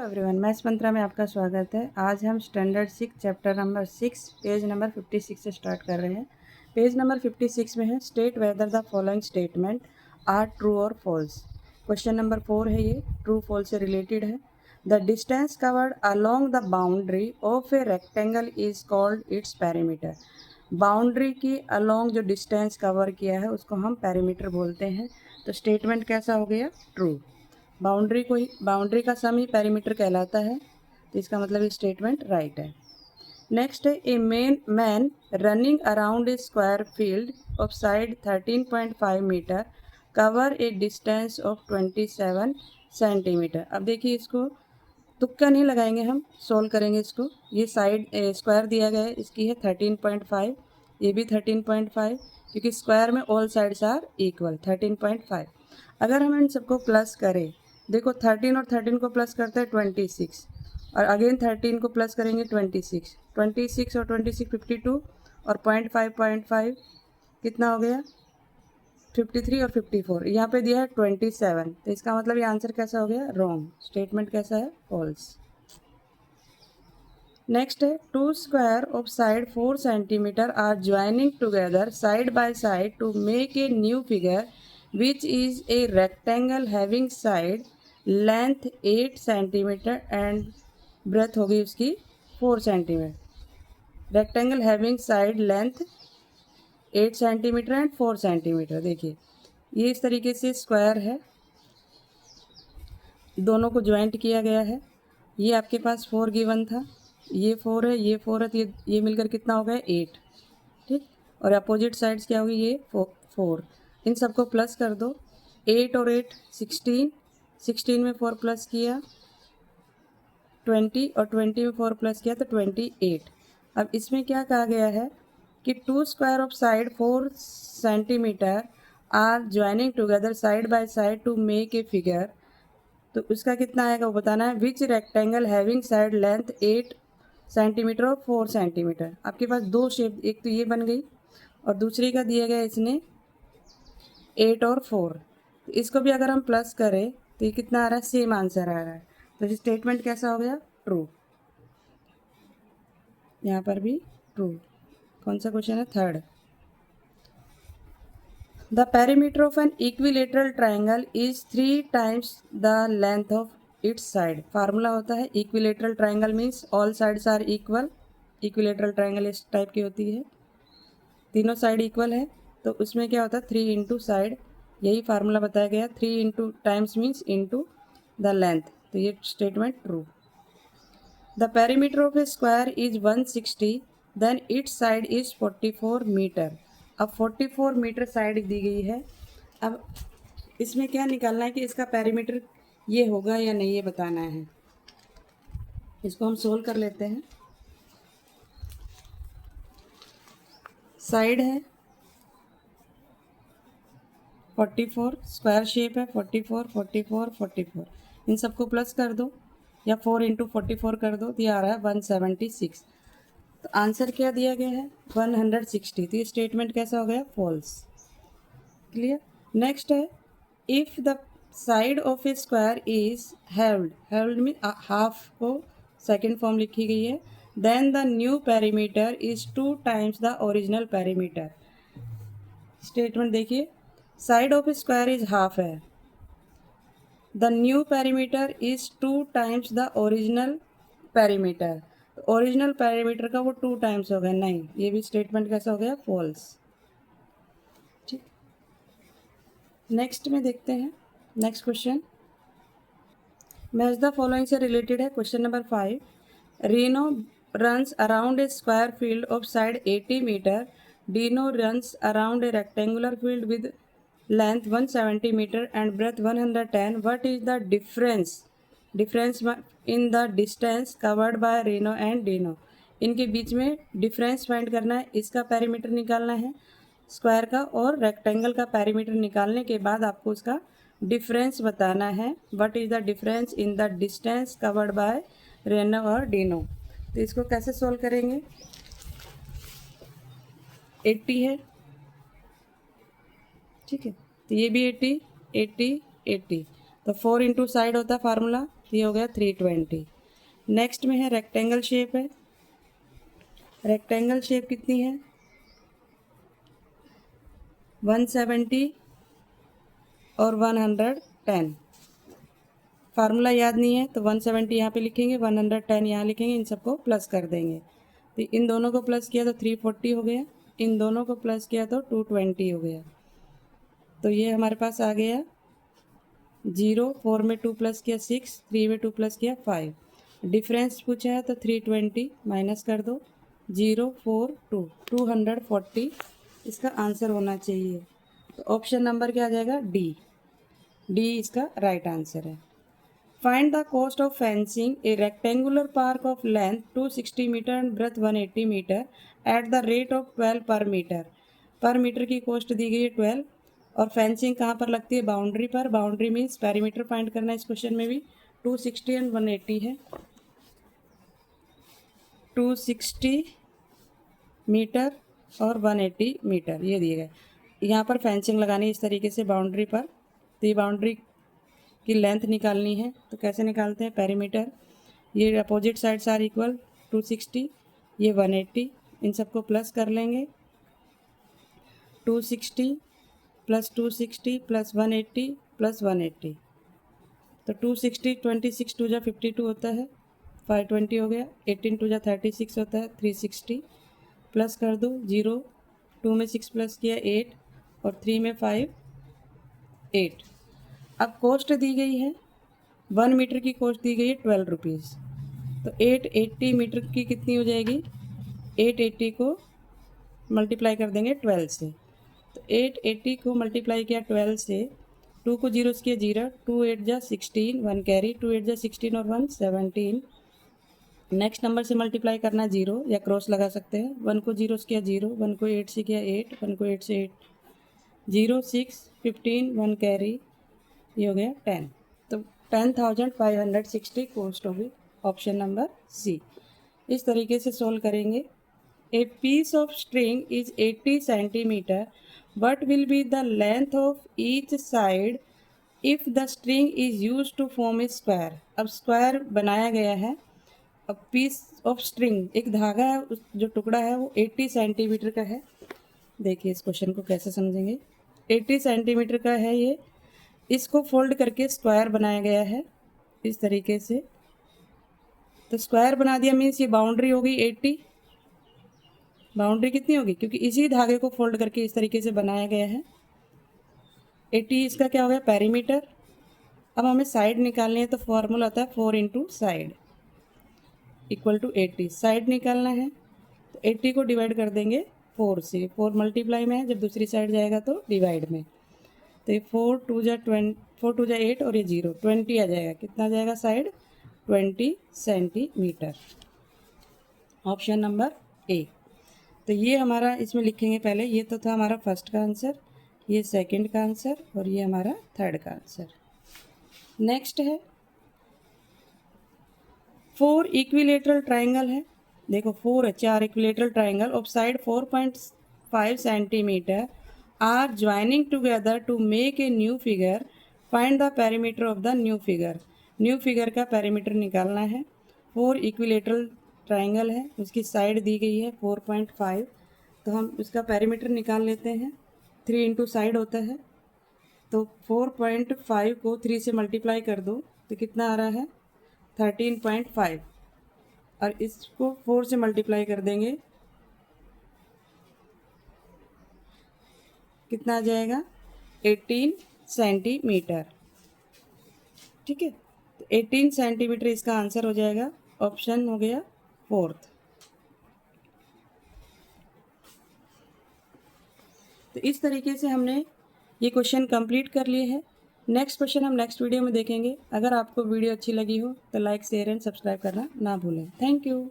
Everyone, maths मंत्रा में आपका स्वागत है। आज हम standard 6 chapter number 6 page number 56 से स्टार्ट कर रहे हैं। पेज नंबर 56 में है state whether the following statement are true और फॉल्स। क्वेश्चन नंबर 4 है, ये ट्रू फॉल्स से रिलेटेड है। The distance covered along the boundary of a rectangle is called its perimeter. Boundary की अलोंग जो डिस्टेंस कवर किया है उसको हम पैरीमीटर बोलते हैं। तो स्टेटमेंट कैसा हो गया? ट्रू। बाउंड्री का सम ही पेरीमीटर कहलाता है, तो इसका मतलब ये स्टेटमेंट राइट है। नेक्स्ट है a man running around a square field of side 13.5 metre cover a distance of 27 centimetre. अब देखिए, इसको तुक्का नहीं लगाएंगे, हम सोल्व करेंगे इसको। ये साइड स्क्वायर दिया गया है, इसकी है 13.5, ये भी 13.5, क्योंकि स्क्वायर में ऑल साइड्स आर इक्वल 13.5। अगर हम इन सबको प्लस करें, देखो 13 और 13 को प्लस करते हैं 26, और अगेन 13 को प्लस करेंगे 26, 26 और 26 52, और 0.5 कितना हो गया? 53 और 54। यहाँ पे दिया है 27, तो इसका मतलब ये आंसर कैसा हो गया? रॉन्ग। स्टेटमेंट कैसा है? फॉल्स। नेक्स्ट है two square of side 4 centimetre are joining together side by side to make a new figure which is a rectangle having side length 8 centimetre and breadth होगी उसकी 4 centimetre. Rectangle having side length 8 centimetre and 4 centimetre. देखिए, ये इस तरीके से square है, दोनों को ज्वाइंट किया गया है। ये आपके पास 4 गिवन था, ये 4 है, ये 4 है, तो ये मिलकर कितना हो गया? 8। ठीक, और अपोजिट साइड्स क्या होगी? ये 4। इन सबको प्लस कर दो, 8 और 8 16, 16 में 4 प्लस किया 20, और 20 में 4 प्लस किया तो 28। अब इसमें क्या कहा गया है कि two square of side 4 centimetre are joining together side by side to make a figure. तो उसका कितना आएगा वो बताना है। Which rectangle having side length 8 centimetre और 4 सेंटीमीटर। आपके पास दो शेप, एक तो ये बन गई और दूसरी का दिया गया इसने 8 और 4। तो इसको भी अगर हम प्लस करें तो ये कितना आ रहा है? सेम आंसर आ रहा है। तो ये स्टेटमेंट कैसा हो गया? ट्रू। यहाँ पर भी ट्रू। कौन सा क्वेश्चन है? Third. The perimeter of an equilateral triangle is 3 times the length of its side. Formula होता है equilateral triangle means all sides are equal. Equilateral triangle इस टाइप की होती है, तीनों साइड इक्वल है, तो उसमें क्या होता है? 3 इंटू साइड, यही फार्मूला बताया गया। 3 into times means into the length, तो ये statement true. The perimeter of a square is 160, then its side is 44 metre. अब 44 मीटर साइड दी गई है। अब इसमें क्या निकालना है कि इसका पेरीमीटर ये होगा या नहीं, ये बताना है। इसको हम सोल्व कर लेते हैं। साइड है 44, स्क्वायर शेप है 44, 44, 44, इन सबको प्लस कर दो या 4 इंटू 44 कर दो, तो ये आ रहा है 176। तो आंसर क्या दिया गया है? 160। तो ये स्टेटमेंट कैसा हो गया? फॉल्स। क्लियर। नेक्स्ट है if the side of a square is held में हाफ को सेकेंड फॉर्म लिखी गई है, then the new perimeter is 2 times the original perimeter. Statement देखिए, side of a square is half है, the new perimeter is 2 times the original perimeter. तो original perimeter का वो 2 टाइम्स हो गया, नहीं, ये भी स्टेटमेंट कैसा हो गया? फॉल्स। ठीक, नेक्स्ट में देखते हैं। Next question match the following से रिलेटेड है। Question number 5, Reno runs around a square field of side 80 metre, Dino runs around a rectangular field with length 170 metre and breadth 110। What is the difference in the distance covered by Reno and Dino. इनके बीच में difference find करना है, इसका perimeter निकालना है square का, और रेक्टेंगल का पेरीमीटर निकालने के बाद आपको उसका डिफरेंस बताना है। What is the difference in the distance covered by Reno और डीनो। तो इसको कैसे सोल्व करेंगे? 80 है, ठीक है, तो ये भी 80, 80, 80, तो 4 इंटू साइड होता है फार्मूला तो ये हो गया 320। नेक्स्ट में है रेक्टेंगल शेप है। रेक्टेंगल शेप कितनी है 170 और 110। फार्मूला याद नहीं है तो 170 यहाँ पे लिखेंगे, 110 यहाँ लिखेंगे, इन सबको प्लस कर देंगे। तो इन दोनों को प्लस किया तो 340 हो गया, इन दोनों को प्लस किया तो 220 हो गया। तो ये हमारे पास आ गया 0, 4 में 2 प्लस किया 6, 3 में 2 प्लस किया 5। डिफरेंस पूछा है तो 320 माइनस कर दो, 0 4 2 240 इसका आंसर होना चाहिए। तो ऑप्शन नंबर क्या आ जाएगा डी। डी इसका राइट आंसर है। Find the cost of fencing a rectangular park of length 260 metre and breadth 180 metre at the rate of 12 per metre. पर मीटर की कॉस्ट दी गई है 12 और फेंसिंग कहाँ पर लगती है बाउंड्री पर। बाउंड्री मीन्स पेरीमीटर फाइंड करना है। इस क्वेश्चन में भी 260 एंड 180 है। 260 मीटर और 180 मीटर ये दिए गए। यहाँ पर फेंसिंग लगानी है इस तरीके से बाउंड्री पर। तो ये बाउंड्री की लेंथ निकालनी है तो कैसे निकालते हैं पेरीमीटर। ये अपोजिट साइड्स आर इक्वल 260, ये 180, इन सबको प्लस कर लेंगे। 260 प्लस 260 प्लस 180 प्लस 180 तो 260 26 2 जा 52 होता है, 520 हो गया। 18 2 जा 36 होता है, 360 प्लस कर दो 0, 2 में 6 प्लस किया 8 और 3 में 5 8। अब कॉस्ट दी गई है 1 मीटर की कॉस्ट दी गई है 12 रुपीज़। तो 880 मीटर की कितनी हो जाएगी, 880 को मल्टीप्लाई कर देंगे 12 से। तो 880 को मल्टीप्लाई किया 12 से, 2 को 0 से किया 0, 2 8 जा 16, 1 कैरी, 2 8 जा 16 और 1 17। नेक्स्ट नंबर से मल्टीप्लाई करना 0 या क्रॉस लगा सकते हैं। 1 को 0 से किया 0, 1 को 8 से किया 8, 1 को 8 से 8, 0 6 15, 1 कैरी, ये हो गया 10। तो 10,560 कॉस्ट होगी। Option number C. इस तरीके से सोल्व करेंगे। A piece of string is 80 centimetre but will be the length of each side if the string is use to form a square. अब स्क्वायर बनाया गया है। अब पीस ऑफ स्ट्रिंग एक धागा है, उस जो टुकड़ा है वो 80 सेंटीमीटर का है। देखिए इस क्वेश्चन को कैसे समझेंगे। 80 सेंटीमीटर का है ये, इसको फोल्ड करके स्क्वायर बनाया गया है इस तरीके से। तो स्क्वायर बना दिया मीन्स ये बाउंड्री होगी 80। बाउंड्री कितनी होगी क्योंकि इसी धागे को फोल्ड करके इस तरीके से बनाया गया है। 80 इसका क्या हो गया पेरीमीटर। अब हमें साइड निकालनी है तो फॉर्मूला आता है 4 into side equal to 80। Side निकालना है तो 80 को डिवाइड कर देंगे 4 से। 4 मल्टीप्लाई में है, जब दूसरी साइड जाएगा तो डिवाइड में। तो ये 4 2 जा 8 और ये 0 20 आ जाएगा। कितना आ जाएगा side 20 centimetre. Option number A. तो ये हमारा इसमें लिखेंगे पहले। ये तो था हमारा फर्स्ट का आंसर, ये सेकंड का आंसर और ये हमारा थर्ड का आंसर। नेक्स्ट है 4 इक्विलेटरल ट्राइंगल है। देखो 4 है, 4 equilateral triangle of side 4.5 centimetre are joining together to make a new figure. Find the perimeter of the new figure. New figure का पैरामीटर निकालना है। 4 इक्विलेटरल ट्राइंगल है, उसकी साइड दी गई है 4.5। तो हम उसका पैरामीटर निकाल लेते हैं। 3 इंटू साइड होता है तो 4.5 को 3 से मल्टीप्लाई कर दो तो कितना आ रहा है 13.5 और इसको 4 से मल्टीप्लाई कर देंगे कितना आ जाएगा 18 सेंटीमीटर। ठीक है, तो 18 सेंटीमीटर इसका आंसर हो जाएगा। ऑप्शन हो गया फोर्थ। तो इस तरीके से हमने ये क्वेश्चन कंप्लीट कर लिए हैं। नेक्स्ट क्वेश्चन हम नेक्स्ट वीडियो में देखेंगे। अगर आपको वीडियो अच्छी लगी हो तो लाइक शेयर एंड सब्सक्राइब करना ना भूलें। Thank you.